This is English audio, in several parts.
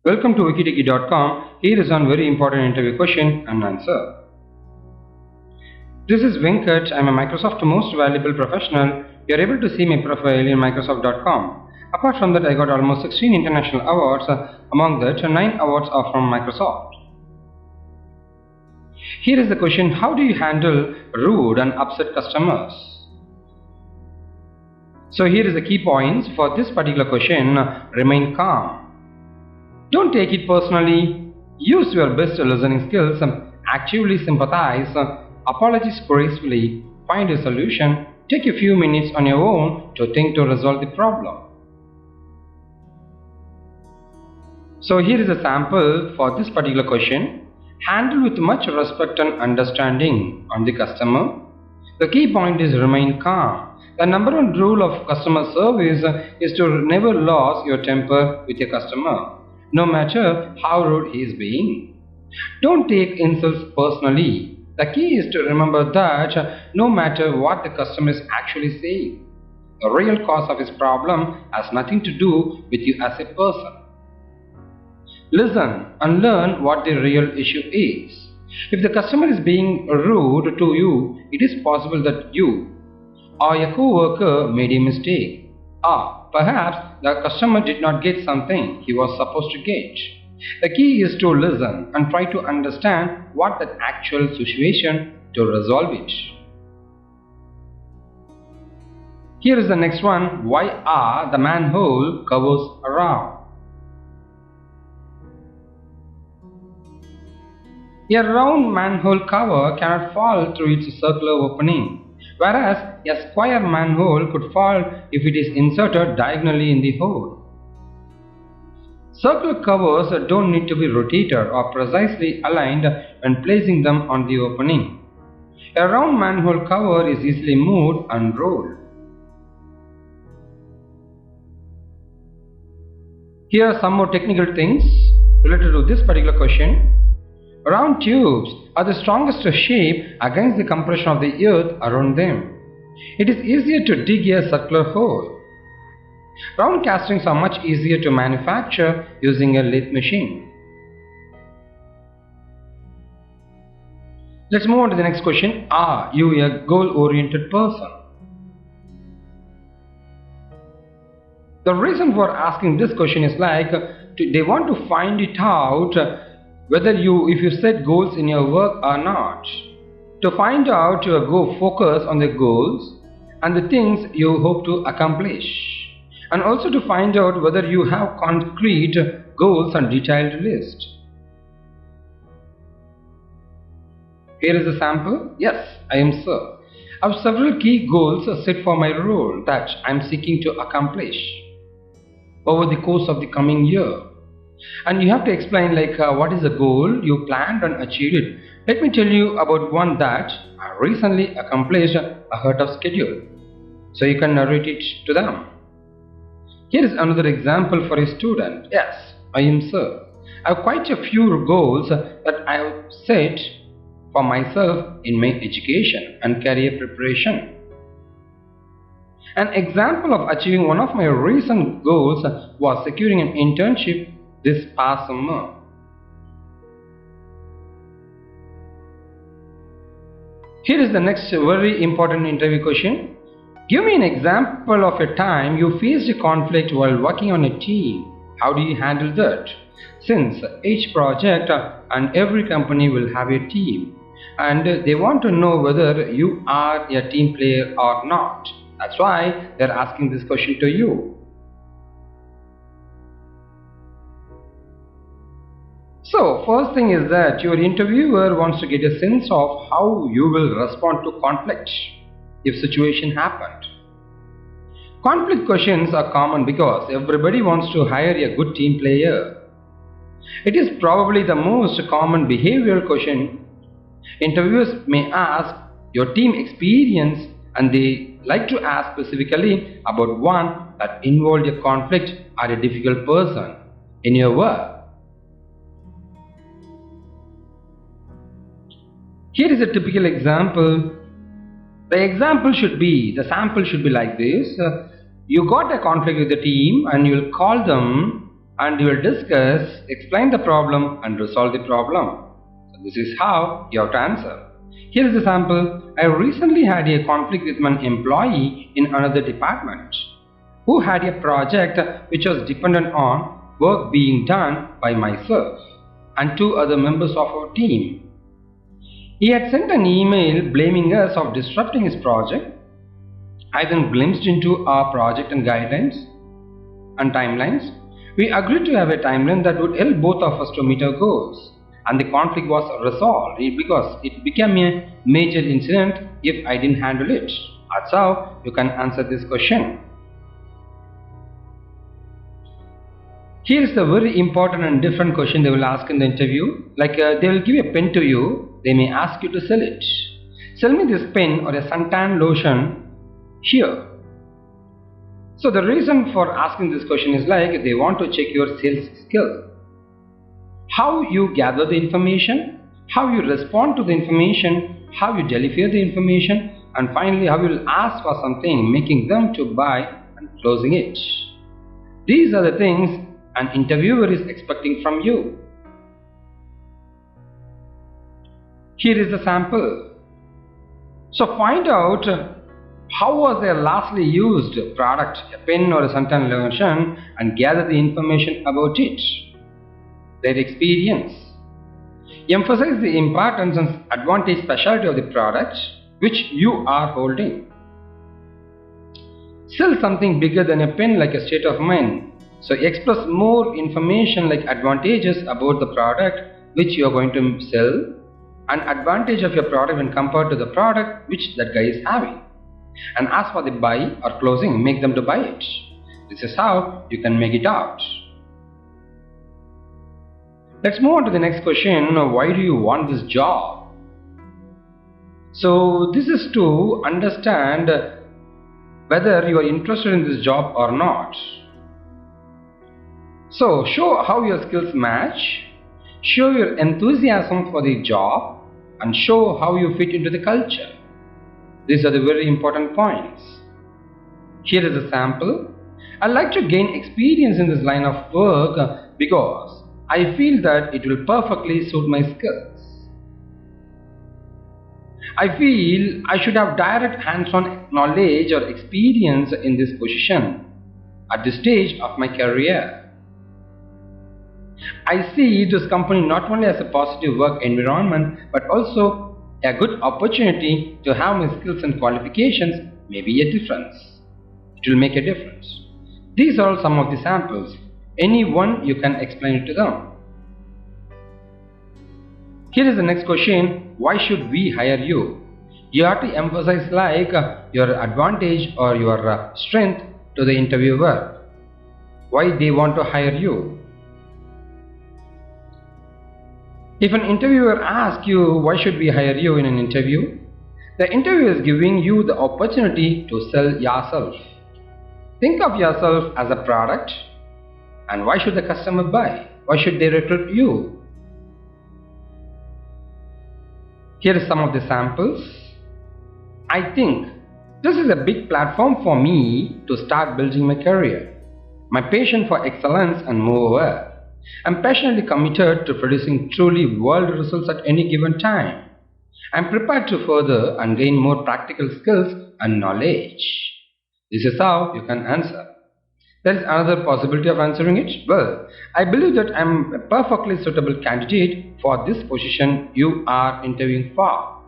Welcome to wikitiki.com. Here is one very important interview question and answer. This is Venkat. I am a Microsoft Most Valuable Professional. You are able to see my profile in Microsoft.com. Apart from that, I got almost 16 international awards. Among that, 9 awards are from Microsoft. Here is the question: how do you handle rude and upset customers? So here is the key points for this particular question. Remain calm. Don't take it personally. Use your best listening skills. Actively sympathize. Apologize gracefully. Find a solution. Take a few minutes on your own to think to resolve the problem. So here is a sample for this particular question. Handle with much respect and understanding on the customer. The key point is remain calm. The number one rule of customer service is to never lose your temper with your customer, no matter how rude he is being. Don't take insults personally. The key is to remember that no matter what the customer is actually saying, the real cause of his problem has nothing to do with you as a person. Listen and learn what the real issue is. If the customer is being rude to you, it is possible that you or your co-worker made a mistake, or perhaps the customer did not get something he was supposed to get. The key is to listen and try to understand what the actual situation to resolve it. Here is the next one. Why are the manhole covers round? A round manhole cover cannot fall through its circular opening, whereas a square manhole could fall if it is inserted diagonally in the hole. Circular covers don't need to be rotated or precisely aligned when placing them on the opening. A round manhole cover is easily moved and rolled. Here are some more technical things related to this particular question. Round tubes are the strongest shape against the compression of the earth around them. It is easier to dig a circular hole. Round castings are much easier to manufacture using a lathe machine. Let's move on to the next question. Are you a goal-oriented person? The reason for asking this question is they want to find it out whether if you set goals in your work or not. To find out, you go focus on the goals and the things you hope to accomplish, and also to find out whether you have concrete goals and detailed list. Here is a sample. Yes, I am sir. I have several key goals set for my role that I am seeking to accomplish over the course of the coming year. And you have to explain what is the goal you planned and achieved it. Let me tell you about one that I recently accomplished ahead of schedule, so you can narrate it to them. Here is another example for a student. Yes, I am sir. I have quite a few goals that I have set for myself in my education and career preparation. An example of achieving one of my recent goals was securing an internship this past summer. Here is the next very important interview question. Give me an example of a time you faced a conflict while working on a team. How do you handle that? Since each project and every company will have a team, and they want to know whether you are a team player or not. That's why they're asking this question to you. So first thing is that your interviewer wants to get a sense of how you will respond to conflict if situation happened. Conflict questions are common because everybody wants to hire a good team player. It is probably the most common behavioral question interviewers may ask your team experience, and they like to ask specifically about one that involved a conflict or a difficult person in your work. Here is a typical example. The sample should be like this. You got a conflict with the team and you'll call them and you will discuss, explain the problem and resolve the problem. So this is how you have to answer. Here is a sample. I recently had a conflict with an employee in another department who had a project which was dependent on work being done by myself and two other members of our team. He had sent an email blaming us of disrupting his project. I then glimpsed into our project and guidelines and timelines. We agreed to have a timeline that would help both of us to meet our goals, and the conflict was resolved because it became a major incident if I didn't handle it. That's how you can answer this question. Here is a very important and different question they will ask in the interview. Like they will give a pen to you. They may ask you to sell it. Sell me this pen or a suntan lotion here. So the reason for asking this question is like they want to check your sales skill. How you gather the information, how you respond to the information, how you deliver the information, and finally how you will ask for something, making them to buy and closing it. These are the things an interviewer is expecting from you. Here is the sample. So find out how was their lastly used product, a pen or a suntan lotion, and gather the information about it. Their experience. Emphasize the importance and advantage specialty of the product which you are holding. Sell something bigger than a pen like a state of mind. So express more information like advantages about the product which you are going to sell, and advantage of your product when compared to the product which that guy is having, and ask for the buy or closing, make them to buy it. This is how you can make it out. Let's move on to the next question. Why do you want this job? So this is to understand whether you are interested in this job or not. So show how your skills match, show your enthusiasm for the job, and show how you fit into the culture. These are the very important points. Here is a sample. I'd like to gain experience in this line of work because I feel that it will perfectly suit my skills. I feel I should have direct hands-on knowledge or experience in this position at this stage of my career. I see this company not only as a positive work environment but also a good opportunity to have my skills and qualifications may be a difference. It will make a difference. These are some of the samples. Any one you can explain it to them. Here is the next question. Why should we hire you? You have to emphasize like your advantage or your strength to the interviewer. Why they want to hire you? If an interviewer asks you why should we hire you in an interview, the interviewer is giving you the opportunity to sell yourself. Think of yourself as a product, and why should the customer buy? Why should they recruit you? Here are some of the samples. I think this is a big platform for me to start building my career. My passion for excellence, and moreover, I'm passionately committed to producing truly world results at any given time. I'm prepared to further and gain more practical skills and knowledge. This is how you can answer. There is another possibility of answering it. Well, I believe that I'm a perfectly suitable candidate for this position you are interviewing for.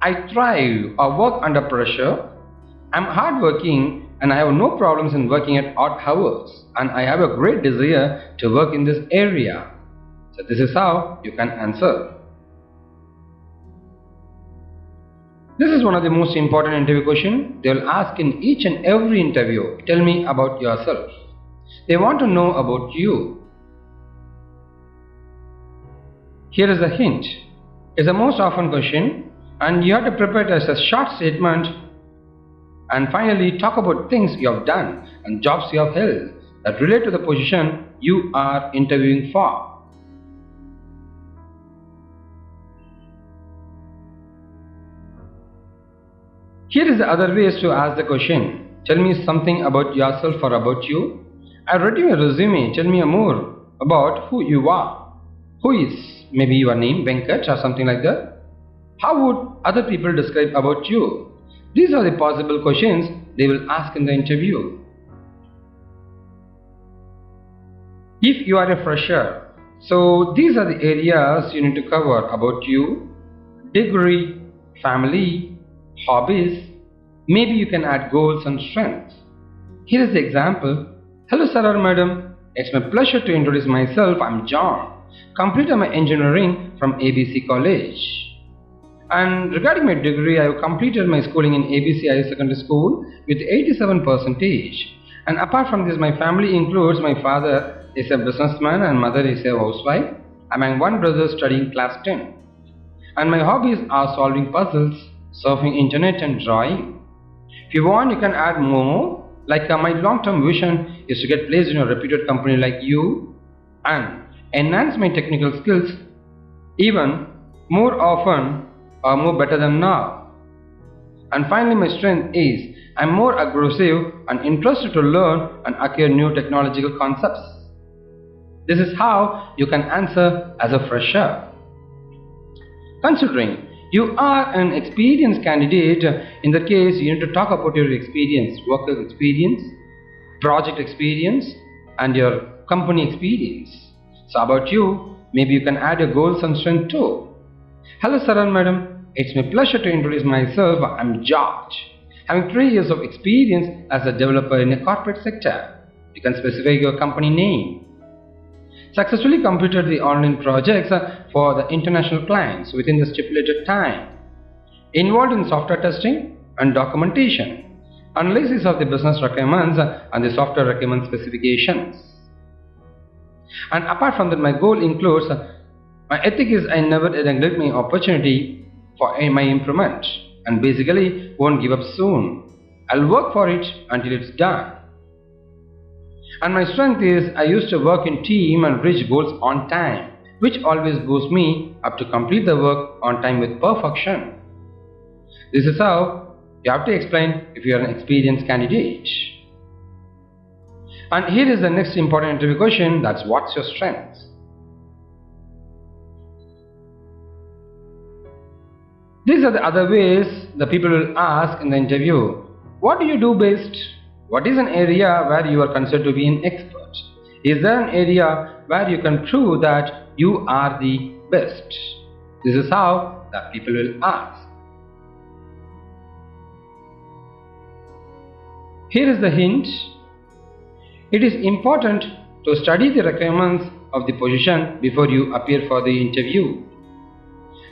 I thrive or work under pressure. I'm hardworking and I have no problems in working at odd hours, and I have a great desire to work in this area. So this is how you can answer. This is one of the most important interview questions. They will ask in each and every interview, tell me about yourself. They want to know about you. Here is a hint. It's the most often question, and you have to prepare it as a short statement. And finally, talk about things you have done and jobs you have held that relate to the position you are interviewing for. Here is the other ways to ask the question. Tell me something about yourself or about you. I read your resume. Tell me more about who you are. Who is maybe your name, Venkat or something like that? How would other people describe about you? These are the possible questions they will ask in the interview. If you are a fresher, so these are the areas you need to cover about you: degree, family, hobbies. Maybe you can add goals and strengths. Here is the example. Hello sir or madam, it's my pleasure to introduce myself. I'm John, completed my engineering from ABC College. And regarding my degree, I have completed my schooling in ABC Higher Secondary School with 87%. And apart from this, my family includes my father is a businessman and mother is a housewife. I'm one brother studying class 10. And my hobbies are solving puzzles, surfing internet and drawing. If you want, you can add more. Like my long-term vision is to get placed in a reputed company like you and enhance my technical skills even more often or more better than now. And finally, my strength is I'm more aggressive and interested to learn and acquire new technological concepts. This is how you can answer as a fresher. Considering you are an experienced candidate, in that case you need to talk about your experience, work experience, project experience and your company experience. So about you, maybe you can add your goals and strength too. Hello sir and madam, it's my pleasure to introduce myself. I'm George, having 3 years of experience as a developer in a corporate sector. You can specify your company name. Successfully completed the online projects for the international clients within the stipulated time. Involved in software testing and documentation, analysis of the business requirements and the software requirement specifications. And apart from that, my goal includes my ethic is I never neglect my opportunity for my improvement and basically won't give up soon. I'll work for it until it's done. And my strength is I used to work in team and reach goals on time, which always boosts me up to complete the work on time with perfection. This is how you have to explain if you are an experienced candidate. And here is the next important interview question, that's what's your strength? These are the other ways the people will ask in the interview. What do you do best? What is an area where you are considered to be an expert? Is there an area where you can prove that you are the best? This is how the people will ask. Here is the hint. It is important to study the requirements of the position before you appear for the interview.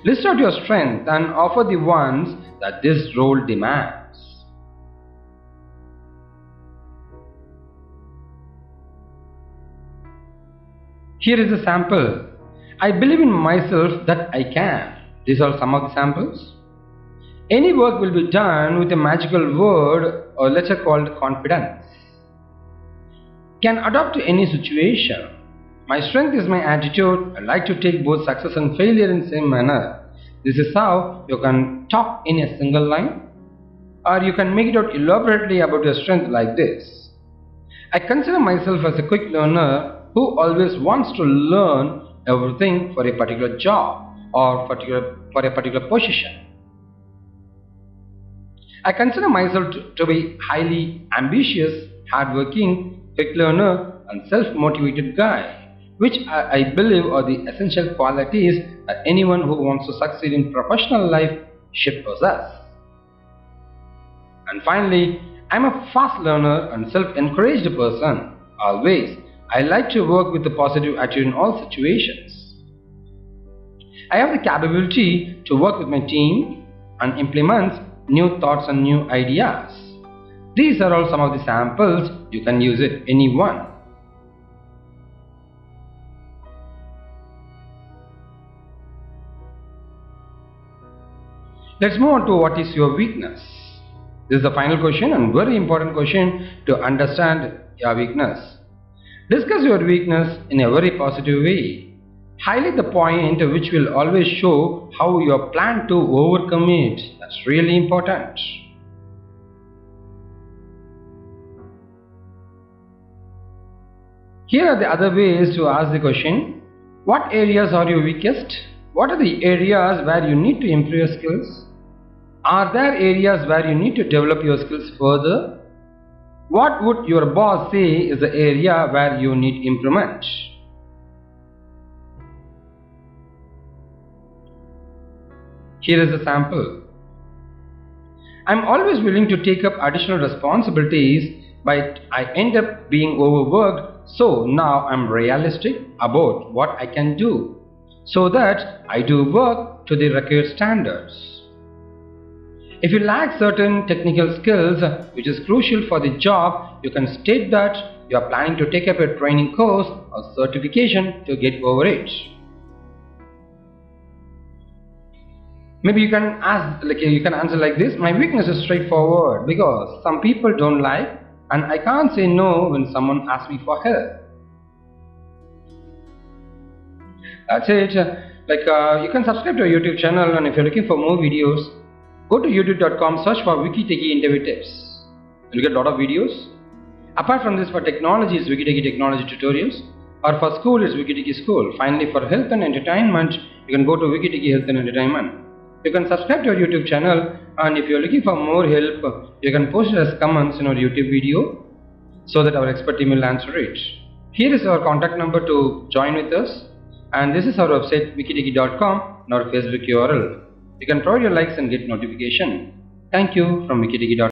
List out your strengths and offer the ones that this role demands. Here is a sample. I believe in myself that I can. These are some of the samples. Any work will be done with a magical word or letter called confidence. Can adapt to any situation. My strength is my attitude. I like to take both success and failure in the same manner. This is how you can talk in a single line, or you can make it out elaborately about your strength like this. I consider myself as a quick learner who always wants to learn everything for a particular job or for a particular position. I consider myself to be highly ambitious, hardworking, quick learner and self-motivated guy, which I believe are the essential qualities that anyone who wants to succeed in professional life should possess. And finally, I'm a fast learner and self-encouraged person. Always, I like to work with a positive attitude in all situations. I have the capability to work with my team and implement new thoughts and new ideas. These are all some of the samples. You can use it any one. Let's move on to what is your weakness. This is the final question and very important question to understand your weakness. Discuss your weakness in a very positive way. Highlight the point which will always show how you plan to overcome it. That's really important. Here are the other ways to ask the question. What areas are you weakest? What are the areas where you need to improve your skills? Are there areas where you need to develop your skills further? What would your boss say is the area where you need improvement? Here is a sample. I'm always willing to take up additional responsibilities, but I end up being overworked, so now I'm realistic about what I can do, so that I do work to the required standards. If you lack certain technical skills which is crucial for the job, you can state that you are planning to take up a training course or certification to get over it. Maybe you can answer like this. My weakness is straightforward because some people don't like and I can't say no when someone asks me for help. That's it. You can subscribe to our YouTube channel, and if you're looking for more videos, go to youtube.com, search for WikiTechie interview tips. You'll get a lot of videos. Apart from this, for technology is WikiTechie technology tutorials, or for school is WikiTechie school. Finally, for health and entertainment, you can go to WikiTechie health and entertainment. You can subscribe to our YouTube channel, and if you're looking for more help, you can post it as comments in our YouTube video so that our expert team will answer it. Here is our contact number to join with us, and this is our website wikitechie.com and our Facebook URL. You can provide your likes and get notification. Thank you from wikitechie.com.